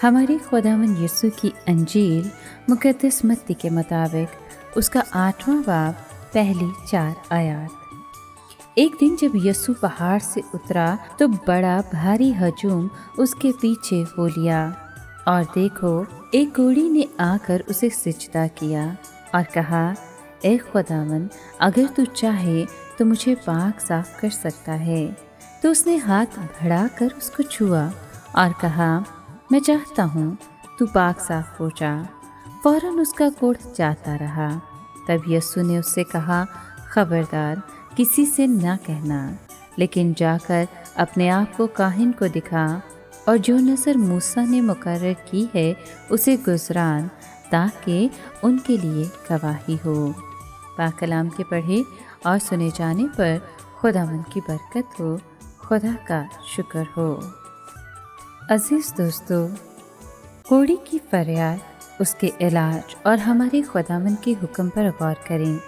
हमारे खुदावंद यीशु की अंजील मुक़द्दस मत्ती के मुताबिक उसका 8वां बाब पहली 4 आयत। एक दिन जब यीशु पहाड़ से उतरा तो बड़ा भारी हजूम उसके पीछे हो लिया, और देखो एक घोड़ी ने आकर उसे सिजदा किया और कहा, ए खुदावंद, अगर तू चाहे तो मुझे पाक साफ कर सकता है। तो उसने हाथ बढ़ाकर उसको छुआ और कहा, मैं चाहता हूँ, तू पाक साफ हो जा। फौरन उसका कोढ़ जाता रहा। तब यीशु ने उससे कहा, खबरदार, किसी से ना कहना, लेकिन जाकर अपने आप को काहिन को दिखा और जो नज़र मूसा ने मुकर्रर की है उसे गुज़रान, ताकि उनके लिए गवाही हो। पाक कलाम के पढ़े और सुने जाने पर खुदावंद की बरकत हो, खुदा का शुक्र हो। अजीज़ दोस्तों, कोढ़ी की फरियाद, उसके इलाज और हमारे खुदावंद के हुक्म पर गौर करें।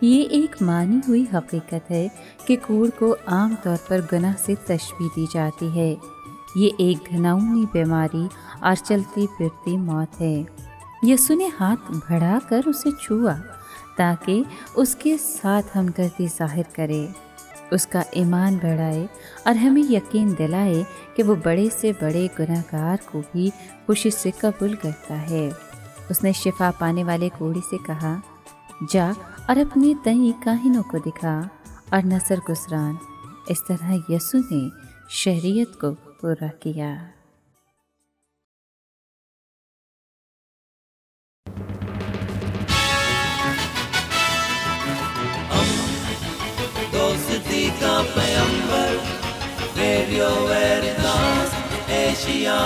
ये एक मानी हुई हकीकत है कि कोढ़ को आम तौर पर गुनाह से तशबीह दी जाती है। ये एक घिनौनी बीमारी और चलती फिरती मौत है। यीशु ने हाथ बढ़ाकर उसे छुआ ताकि उसके साथ हमदर्दी जाहिर करे, उसका ईमान बढ़ाए और हमें यकीन दिलाए कि वो बड़े से बड़े गुनहगार को भी खुशी से कबूल करता है। उसने शिफा पाने वाले कोढ़ी से कहा, जा और अपने दई काहिनों को दिखा और नज़र गुज़रान। इस तरह यीशु ने शरीयत को पूरा किया। दोस्ती का पैगंबर, रेडियो वेरितास एशिया।